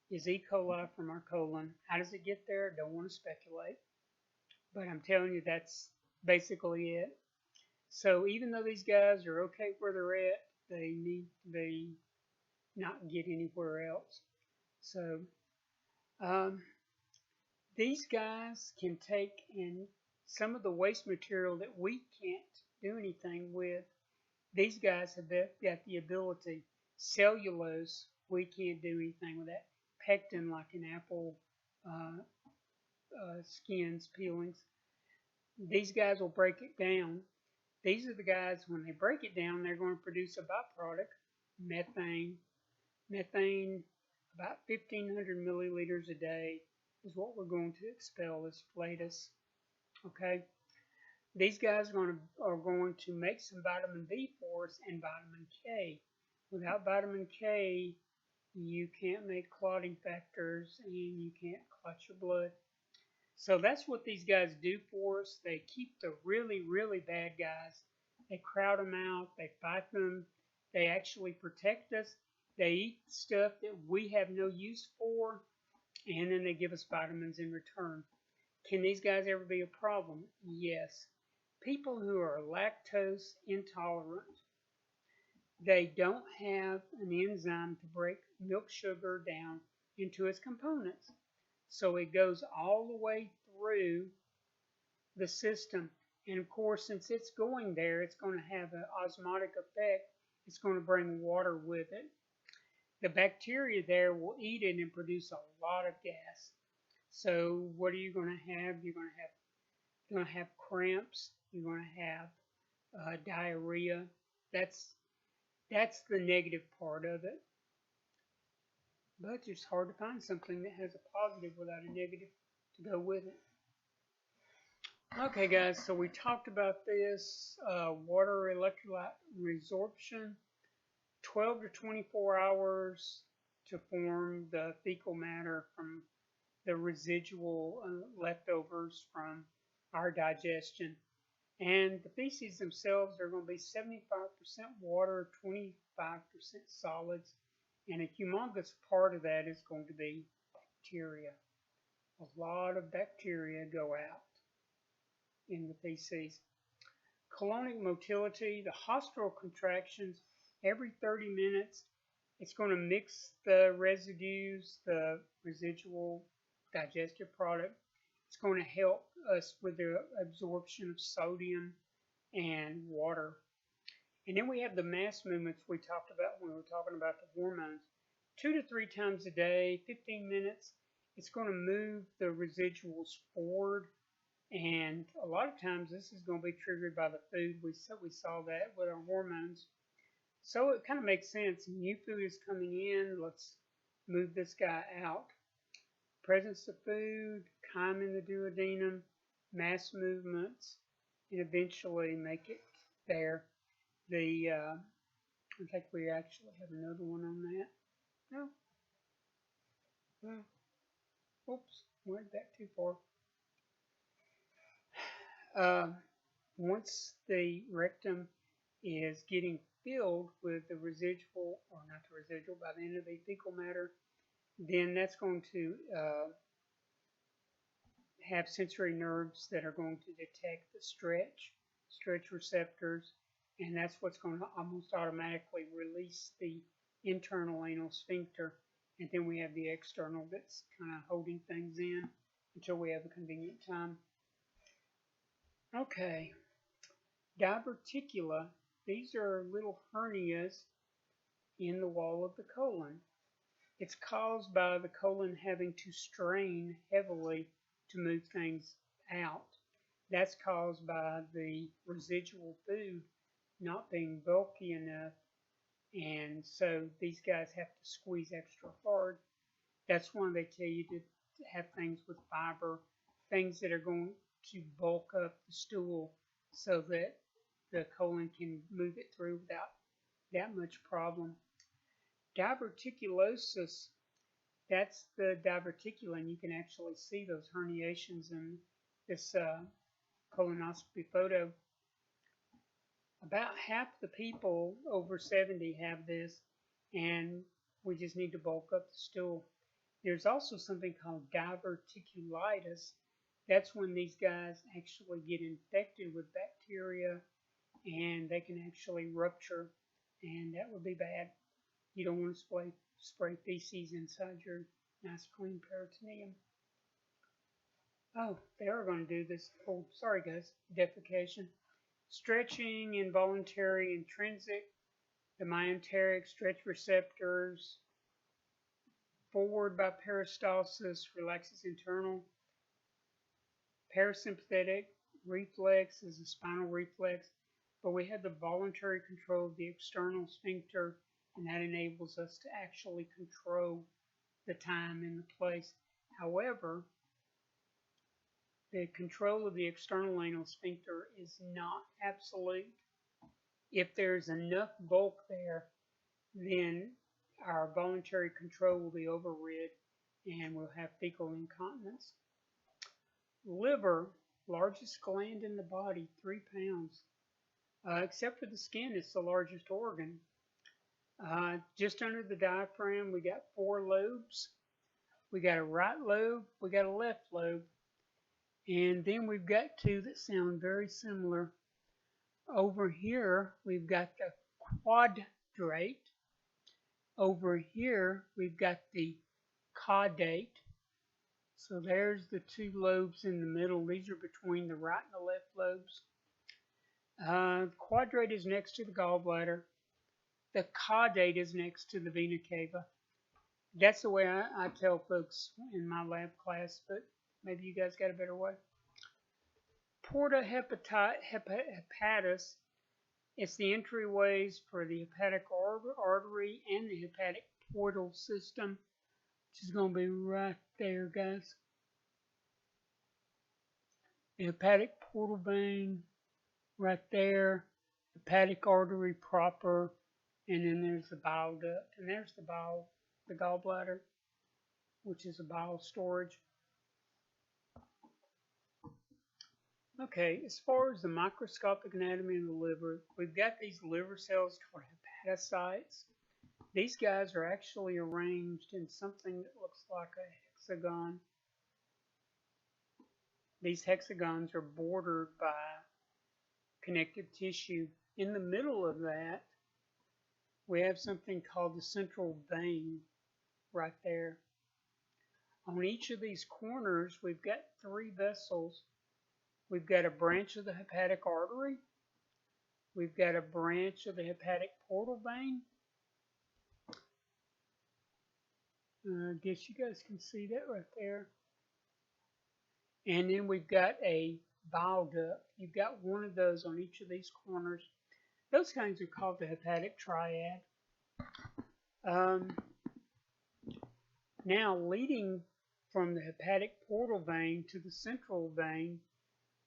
is E. coli from our colon. How does it get there? Don't want to speculate, but I'm telling you that's basically it. So even though these guys are okay where they're at, they need to be not get anywhere else. So um, these guys can take in some of the waste material that we can't do anything with. These guys have got the ability. Cellulose, we can't do anything with that. Pectin, like in apple uh, skins, peelings, these guys will break it down. These are the guys, when they break it down, they're going to produce a byproduct, methane. Methane, about 1,500 milliliters a day is what we're going to expel as flatus. Okay, these guys are going to make some vitamin B for us and vitamin K. Without vitamin K, you can't make clotting factors and you can't clot your blood. So that's what these guys do for us. They keep the really, really bad guys. They crowd them out. They fight them. They actually protect us. They eat stuff that we have no use for, and then they give us vitamins in return. Can these guys ever be a problem? Yes. People who are lactose intolerant, they don't have an enzyme to break milk sugar down into its components. So it goes all the way through the system. And of course, since it's going there, it's going to have an osmotic effect. It's going to bring water with it. The bacteria there will eat it and produce a lot of gas. So what are you going to have? You're going to have cramps. You're going to have diarrhea. That's the negative part of it. But it's hard to find something that has a positive without a negative to go with it. Okay, guys, so we talked about this water electrolyte resorption, 12 to 24 hours to form the fecal matter from the residual leftovers from our digestion. And the feces themselves are going to be 75% water, 25% solids, and a humongous part of that is going to be bacteria. A lot of bacteria go out in the feces. Colonic motility, the haustral contractions, every 30 minutes, it's going to mix the residues, the residual digestive product. It's going to help us with the absorption of sodium and water. And then we have the mass movements we talked about when we were talking about the hormones. 2 to 3 times a day, 15 minutes, it's going to move the residuals forward. And a lot of times this is going to be triggered by the food. We saw that with our hormones. So it kind of makes sense. New food is coming in. Let's move this guy out. Presence of food, chyme in the duodenum, mass movements, and eventually make it there. I think we actually have another one on that. No. Well, oops, went back too far. Once the rectum is getting filled with the residual, or not the residual, by the end of the fecal matter, then that's going to have sensory nerves that are going to detect the stretch receptors, and that's what's going to almost automatically release the internal anal sphincter, and then we have the external that's kind of holding things in until we have a convenient time. Okay, diverticula, these are little hernias in the wall of the colon. It's caused by the colon having to strain heavily to move things out. That's caused by the residual food not being bulky enough, and so these guys have to squeeze extra hard. That's why they tell you to have things with fiber, things that are going to bulk up the stool so that the colon can move it through without that much problem. Diverticulosis, that's the diverticula, you can actually see those herniations in this colonoscopy photo. About half the people over 70 have this, and we just need to bulk up the stool. There's also something called diverticulitis. That's when these guys actually get infected with bacteria and they can actually rupture, and that would be bad. You don't want to spray feces inside your nice clean peritoneum. Oh, they are going to do this. Oh, sorry guys. Defecation. Stretching, involuntary, intrinsic, the myenteric stretch receptors, forward by peristalsis, relaxes internal. Parasympathetic reflex is a spinal reflex, but we have the voluntary control of the external sphincter, and that enables us to actually control the time and the place. However, the control of the external anal sphincter is not absolute. If there's enough bulk there, then our voluntary control will be overrid and we'll have fecal incontinence. Liver, largest gland in the body, 3 pounds. Except for the skin, it's the largest organ. Just under the diaphragm, we got 4 lobes. We got a right lobe, we got a left lobe, and then we've got 2 that sound very similar. Over here, we've got the quadrate. Over here, we've got the caudate. So there's the 2 lobes in the middle. These are between the right and the left lobes. The quadrate is next to the gallbladder. The caudate is next to the vena cava. That's the way I tell folks in my lab class, but maybe you guys got a better way. Porta hepatis, it's the entryways for the hepatic artery and the hepatic portal system, which is going to be right there, guys. The hepatic portal vein, right there, hepatic artery proper, and then there's the bile duct, and there's the gallbladder, which is a bile storage. Okay, as far as the microscopic anatomy of the liver, we've got these liver cells called hepatocytes. These guys are actually arranged in something that looks like a hexagon. These hexagons are bordered by connective tissue. In the middle of that, we have something called the central vein right there. On each of these corners, we've got 3 vessels. We've got a branch of the hepatic artery. We've got a branch of the hepatic portal vein. I guess you guys can see that right there. And then we've got a bile duct. You've got one of those on each of these corners. Those kinds are called the hepatic triad. Now, leading from the hepatic portal vein to the central vein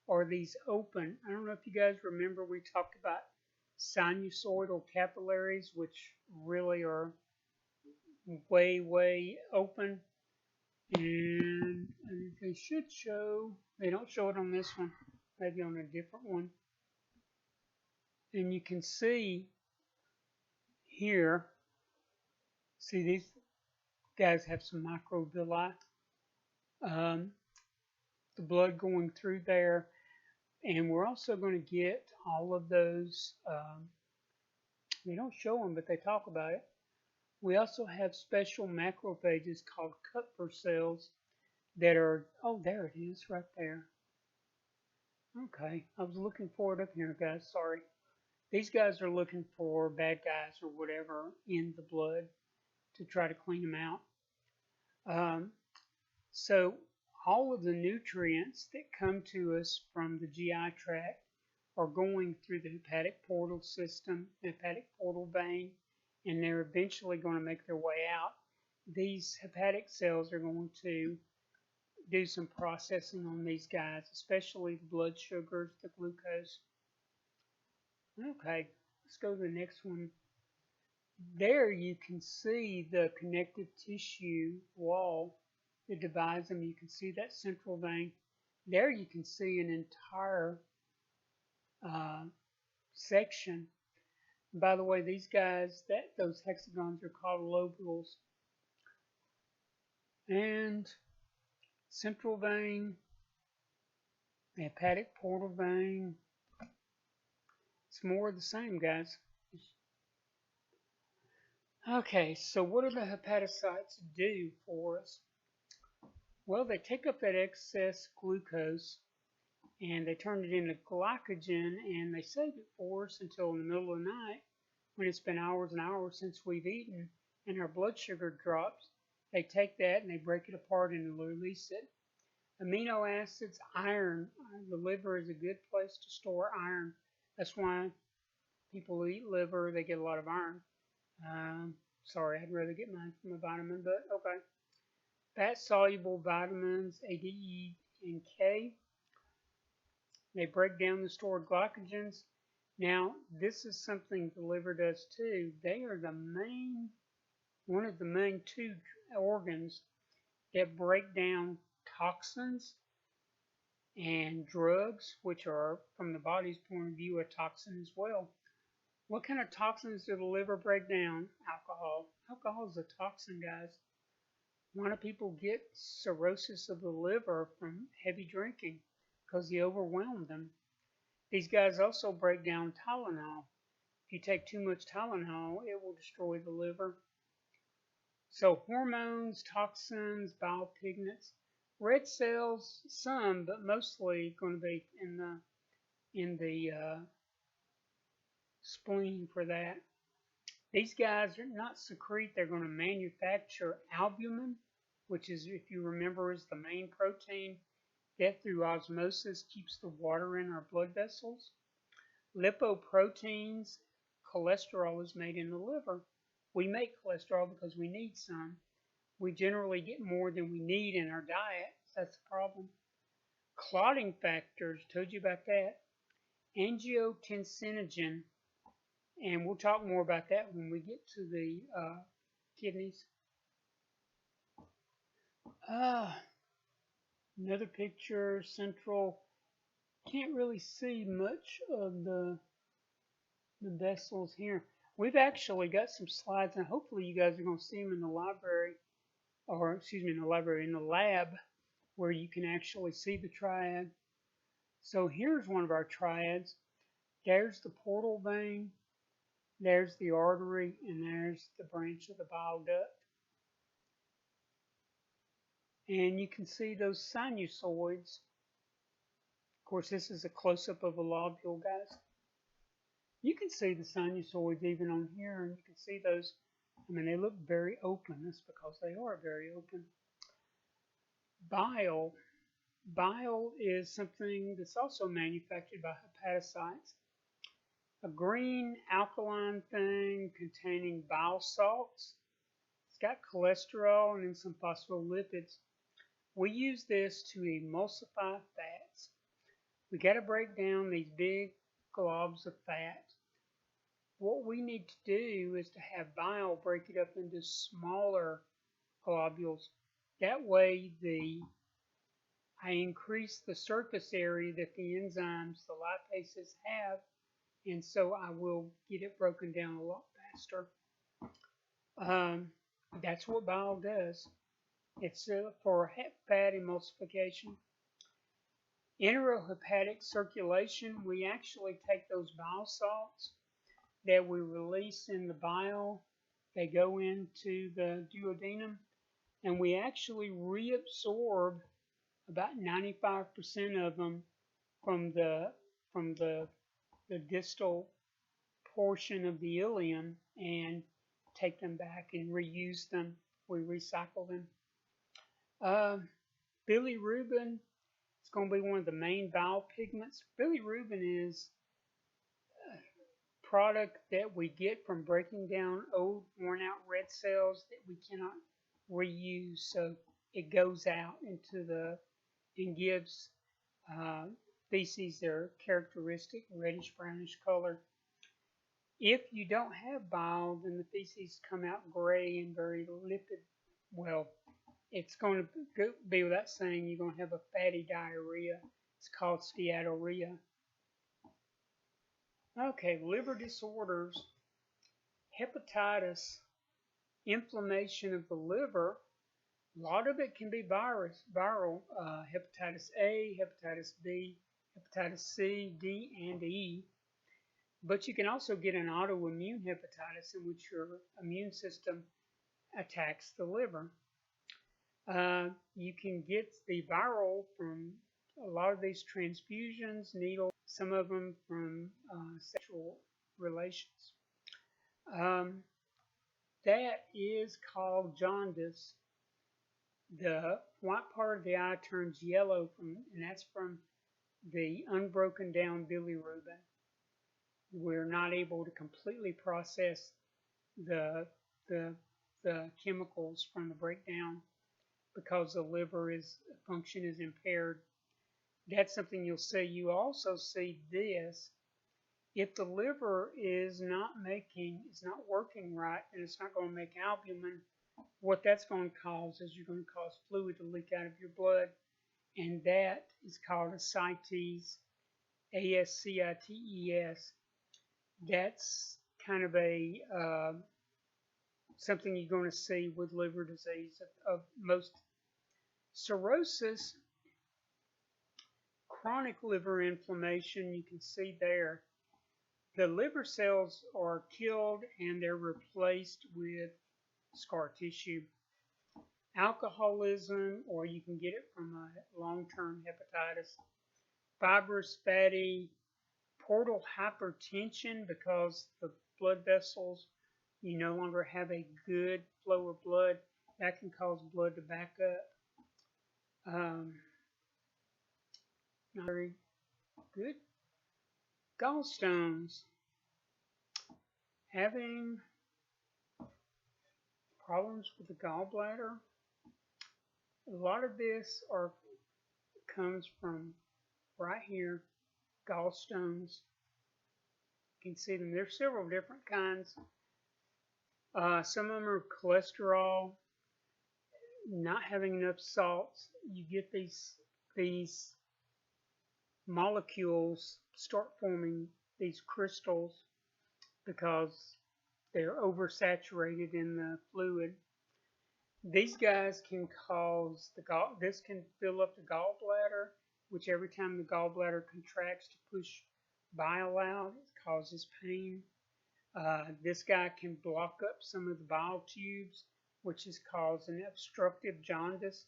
are these open. I don't know if you guys remember, we talked about sinusoidal capillaries, which really are way open. And they should show, they don't show it on this one, maybe on a different one. And you can see here, see these guys have some microvilli. The blood going through there. And we're also going to get all of those, they don't show them, but they talk about it. We also have special macrophages called Kupffer cells that are, oh, there it is, right there. Okay, I was looking for it up here, guys, sorry. These guys are looking for bad guys or whatever in the blood to try to clean them out. So all of the nutrients that come to us from the GI tract are going through the hepatic portal system, the hepatic portal vein, and they're eventually going to make their way out. These hepatic cells are going to do some processing on these guys, especially the blood sugars, the glucose. Okay, let's go to the next one. There you can see the connective tissue wall that divides them. You can see that central vein. There you can see an entire section. By the way, these guys, those hexagons are called lobules. And central vein, the hepatic portal vein. It's more of the same, guys. Okay, so what do the hepatocytes do for us? Well, they take up that excess glucose and they turn it into glycogen and they save it for us until in the middle of the night when it's been hours and hours since we've eaten and our blood sugar drops. They take that and they break it apart and release it. Amino acids, iron. The liver is a good place to store iron. That's why people who eat liver, they get a lot of iron. Sorry, I'd rather get mine from a vitamin, but okay. Fat-soluble vitamins, A, D, E, and K. They break down the stored glycogens. Now, this is something the liver does too. They are one of the main two organs that break down toxins and drugs, which are, from the body's point of view, a toxin as well. What kind of toxins do the liver break down? Alcohol. Alcohol is a toxin, guys. A lot of people get cirrhosis of the liver from heavy drinking because you overwhelm them. These guys also break down Tylenol. If you take too much Tylenol, it will destroy the liver. So hormones, toxins, bile pigments, red cells, some, but mostly going to be in the spleen for that. These guys are not secrete, they're going to manufacture albumin, which is, if you remember, is the main protein that through osmosis keeps the water in our blood vessels. Lipoproteins, cholesterol is made in the liver. We make cholesterol because we need some. We generally get more than we need in our diet. That's the problem. Clotting factors, told you about that. Angiotensinogen, and we'll talk more about that when we get to the kidneys. Another picture, central. Can't really see much of the vessels here. We've actually got some slides, and hopefully you guys are going to see them in the library, or excuse me, in the lab, where you can actually see the triad. So here's one of our triads. There's the portal vein, there's the artery, and there's the branch of the bile duct. And you can see those sinusoids. Of course, this is a close-up of a lobule, guys. You can see the sinusoids even on here, and you can see those. I mean, they look very open. That's because they are very open. Bile. Bile is something that's also manufactured by hepatocytes. A green alkaline thing containing bile salts. It's got cholesterol and then some phospholipids. We use this to emulsify fats. We got to break down these big globs of fat. What we need to do is to have bile break it up into smaller globules. That way I increase the surface area that the enzymes, the lipases have, and so I will get it broken down a lot faster. That's what bile does. It's for fat emulsification. Enterohepatic circulation, we actually take those bile salts that we release in the bile, they go into the duodenum, and we actually reabsorb about 95% of them from the distal portion of the ileum and take them back and reuse them. We recycle them. Bilirubin is going to be one of the main bile pigments. Bilirubin is a product that we get from breaking down old, worn out red cells that we cannot reuse. So it goes out and gives feces their characteristic reddish brownish color. If you don't have bile, then the feces come out gray and very lipid. Well, it's going to be without saying you're going to have a fatty diarrhea. It's called steatorrhea. Okay, liver disorders, hepatitis, inflammation of the liver. A lot of it can be viral, hepatitis A, hepatitis B, hepatitis C, D, and E. But you can also get an autoimmune hepatitis in which your immune system attacks the liver. You can get the viral from a lot of these transfusions, needles, some of them from sexual relations. Um, that is called jaundice. The white part of the eye turns yellow, and that's from the unbroken down bilirubin. We're not able to completely process the, the, the chemicals from the breakdown because the liver function is impaired. That's something you'll see. You also see this. If the liver is not working right, and it's not going to make albumin, what that's going to cause is you're going to cause fluid to leak out of your blood, and that is called ascites, ASCITES. That's kind of a something you're going to see with liver disease of most. Cirrhosis, chronic liver inflammation, you can see there. The liver cells are killed and they're replaced with scar tissue. Alcoholism, or you can get it from a long-term hepatitis. Fibrous fatty, portal hypertension, because the blood vessels, you no longer have a good flow of blood. That can cause blood to back up. Not very good. Gallstones. Having problems with the gallbladder. A lot of this comes from right here, gallstones. You can see them. There's several different kinds. Some of them are cholesterol, not having enough salts. You get these molecules start forming these crystals because they're oversaturated in the fluid. These guys can cause this can fill up the gallbladder, which every time the gallbladder contracts to push bile out, it causes pain. This guy can block up some of the bile tubes, which is causing obstructive jaundice.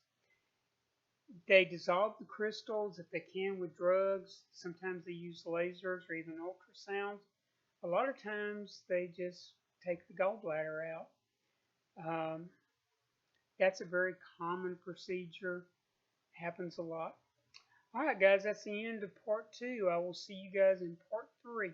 They dissolve the crystals if they can with drugs. Sometimes they use lasers or even ultrasounds. A lot of times they just take the gallbladder out. That's a very common procedure. Happens a lot. All right, guys, that's the end of part 2. I will see you guys in part 3.